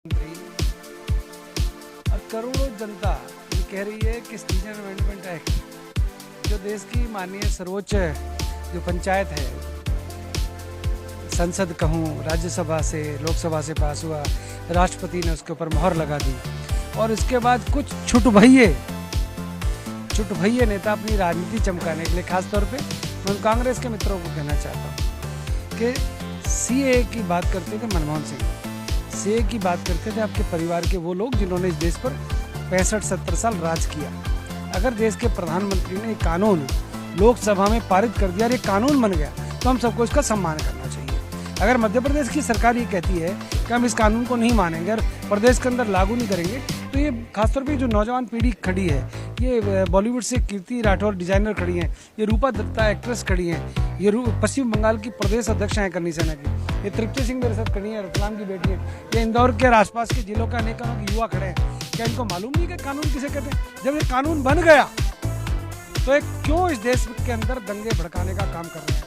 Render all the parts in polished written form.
और करोड़ों जनता ये कह रही है कि सिटीजन अमेंडमेंट एक्ट जो देश की माननीय सर्वोच्च जो पंचायत है, संसद कहूँ, राज्यसभा से, लोकसभा से पास हुआ, राष्ट्रपति ने उसके ऊपर मोहर लगा दी और इसके बाद कुछ छुटभइये नेता अपनी राजनीति चमकाने के लिए, खासतौर पे मैं कांग्रेस के मित्रों को कहना चाहता हूँ कि सीए की बात करते थे मनमोहन सिंह, सीए की बात करते थे आपके परिवार के वो लोग जिन्होंने इस देश पर 65-70 साल राज किया। अगर देश के प्रधानमंत्री ने एक कानून लोकसभा में पारित कर दिया और ये कानून बन गया तो हम सबको इसका सम्मान करना चाहिए। अगर मध्य प्रदेश की सरकार ये कहती है कि हम इस कानून को नहीं मानेंगे और प्रदेश के अंदर लागू नहीं करेंगे, तो ये खासतौर पे जो नौजवान पीढ़ी खड़ी है, ये बॉलीवुड से कीर्ति राठौर डिजाइनर खड़ी हैं, ये रूपा दत्ता एक्ट्रेस खड़ी हैं, ये पश्चिम बंगाल की प्रदेश अध्यक्ष हैं करनी सेना की, ये तृप्ति सिंह मेरे साथ खड़ी है, रतलाम की बेटी है, ये इंदौर के आसपास के जिलों का अनेकों युवा खड़े हैं। क्या इनको मालूम नहीं कि कानून किसे कहते हैं? जब ये कानून बन गया तो एक क्यों इस देश के अंदर दंगे भड़काने का काम कर रहे हैं?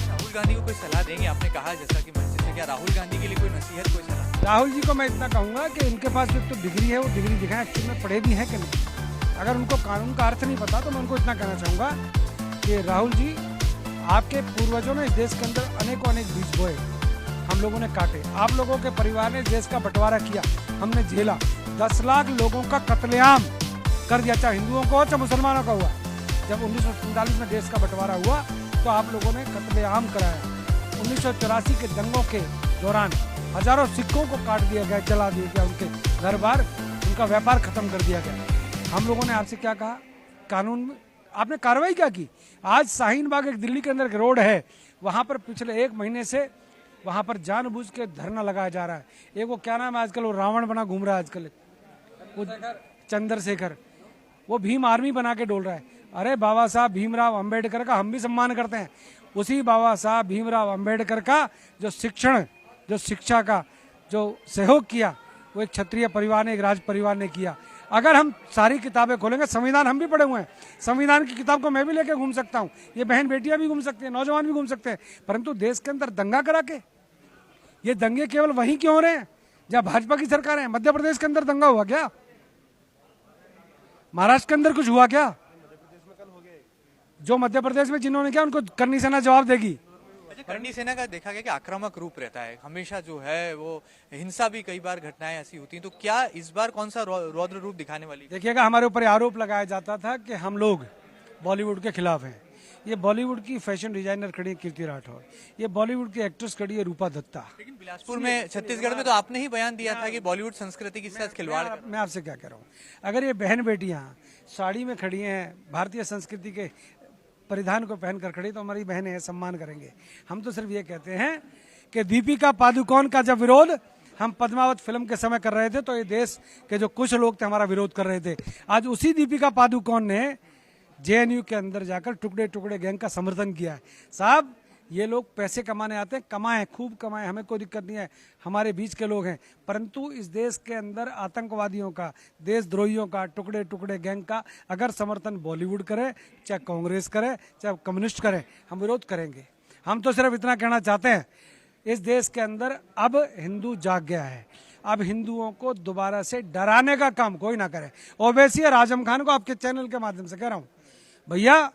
राहुल गांधी को कोई सलाह देंगे? आपने कहा जैसा कि मंच से, क्या राहुल गांधी के लिए कोई नसीहत, कोई सलाह? राहुल जी को मैं इतना कहूँगा कि इनके पास जो तो डिग्री है वो डिग्री दिखाएं, एक्चुअली में पढ़े भी हैं कि नहीं। अगर उनको कानून का अर्थ नहीं पता तो मैं उनको इतना कहना चाहूँगा कि राहुल जी, आपके पूर्वजों ने इस देश के अंदर अनेक बीज बोए, हम लोगों ने काटे, आप लोगों के परिवार ने देश का बंटवारा किया, हमने झेला, 10 लाख लोगों का कत्लेआम कर दिया, चाहे हिंदुओं को हो चाहे मुसलमानों का हुआ। जब 1947 में देश का बंटवारा हुआ तो आप लोगों ने कत्लेआम कराया। 1984 के दंगों के दौरान हजारों सिखों को काट दिया गया, जला दिया गया, उनके घर बार, उनका व्यापार खत्म कर दिया गया। हम लोगों ने आपसे क्या कहा? कानून में आपने कार्रवाई क्या की? आज शाहीन बाग एक दिल्ली के अंदर एक रोड है, वहाँ पर पिछले 1 महीने से वहाँ पर जानबूझ के धरना लगाया जा रहा है। एक वो क्या नाम है आजकल, वो रावण बना घूम रहा है आजकल, वो चंद्रशेखर, वो भीम आर्मी बना के डोल रहा है। अरे बाबा साहब भीमराव अंबेडकर का हम भी सम्मान करते हैं, उसी बाबा साहब भीमराव अंबेडकर का जो शिक्षा का जो सहयोग किया वो एक क्षत्रिय परिवार ने, एक राज परिवार ने किया। अगर हम सारी किताबें खोलेंगे, संविधान हम भी पढ़े हुए हैं, संविधान की किताब को मैं भी लेके घूम सकता हूँ, ये बहन बेटियां भी घूम सकती हैं, नौजवान भी घूम सकते हैं, परंतु देश के अंदर दंगा करा के, ये दंगे केवल वहीं क्यों हो रहे हैं जहाँ भाजपा की सरकार है? मध्य प्रदेश के अंदर दंगा हुआ क्या? महाराष्ट्र के अंदर कुछ हुआ क्या? जो मध्य प्रदेश में जिन्होंने किया उनको करनी सेना जवाब देगी। करनी सेना का देखा गया कि आक्रामक रूप रहता है, हमेशा जो है वो हिंसा भी कई बार घटनाएं ऐसी होती हैं, तो क्या इस बार कौन सा रौद्र रूप दिखाने वाली? देखिएगा, हमारे ऊपर आरोप लगाया जाता था कि हम लोग बॉलीवुड के खिलाफ हैं। ये बॉलीवुड की फैशन डिजाइनर खड़ी है कीर्ति राठौर, ये बॉलीवुड की एक्ट्रेस खड़ी है रूपा दत्ता। लेकिन बिलासपुर में, छत्तीसगढ़ में तो आपने ही बयान दिया था कि बॉलीवुड संस्कृति के साथ खिलवाड़। मैं आपसे क्या कह रहा हूँ, अगर ये बहन बेटियां साड़ी में खड़ी हैं, भारतीय संस्कृति के परिधान को पहनकर खड़ी, तो हमारी बहनें हैं, सम्मान करेंगे। हम तो सिर्फ ये कहते हैं कि दीपिका पादुकोण का जब विरोध हम पद्मावत फिल्म के समय कर रहे थे तो ये देश के जो कुछ लोग थे हमारा विरोध कर रहे थे। आज उसी दीपिका पादुकोण ने जेएनयू के अंदर जाकर टुकड़े टुकड़े गैंग का समर्थन किया है। साहब, ये लोग पैसे कमाने आते हैं, कमाएं, खूब कमाएं, हमें कोई दिक्कत नहीं है, हमारे बीच के लोग हैं, परंतु इस देश के अंदर आतंकवादियों का, देशद्रोहियों का, टुकड़े टुकड़े गैंग का अगर समर्थन बॉलीवुड करे, चाहे कांग्रेस करे, चाहे कम्युनिस्ट करे, हम विरोध करेंगे। हम तो सिर्फ इतना कहना चाहते हैं, इस देश के अंदर अब हिंदू जाग गया है, अब हिंदुओं को दोबारा से डराने का काम कोई ना करे। ओवैसी और आजम खान को आपके चैनल के माध्यम से कह रहा हूँ, भैया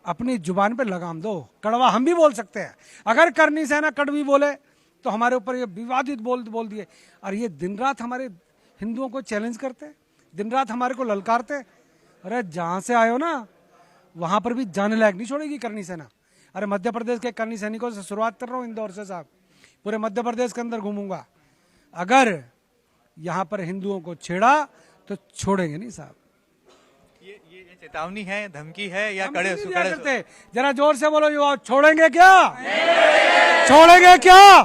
अपनी जुबान पे लगाम दो, कड़वा हम भी बोल सकते हैं। अगर करनी सेना कड़वी बोले तो हमारे ऊपर ये विवादित बोल दिए, और ये दिन रात हमारे हिंदुओं को चैलेंज करते, दिन रात हमारे को ललकारते। अरे जहाँ से आए हो ना वहाँ पर भी जाने लायक नहीं छोड़ेगी करनी सेना। अरे मध्य प्रदेश के करनी सैनिकों से शुरुआत कर रहा हूँ, इंदौर से साहब, पूरे मध्य प्रदेश के अंदर घूमूंगा। अगर यहाँ पर हिंदुओं को छेड़ा तो छोड़ेंगे नहीं साहब। ये चेतावनी है, धमकी है या कड़े करते? जरा जोर से बोलो, युवा छोड़ेंगे क्या? छोड़ेंगे क्या?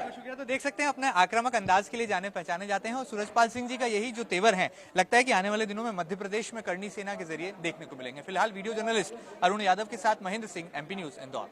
शुक्रिया। तो देख सकते हैं अपने आक्रामक अंदाज के लिए जाने पहचाने जाते हैं और सूरजपाल सिंह जी का यही जो तेवर है, लगता है कि आने वाले दिनों में मध्य प्रदेश में करनी सेना के जरिए देखने को मिलेंगे। फिलहाल वीडियो जर्नलिस्ट अरुण यादव के साथ महेंद्र सिंह, MP न्यूज, इंदौर।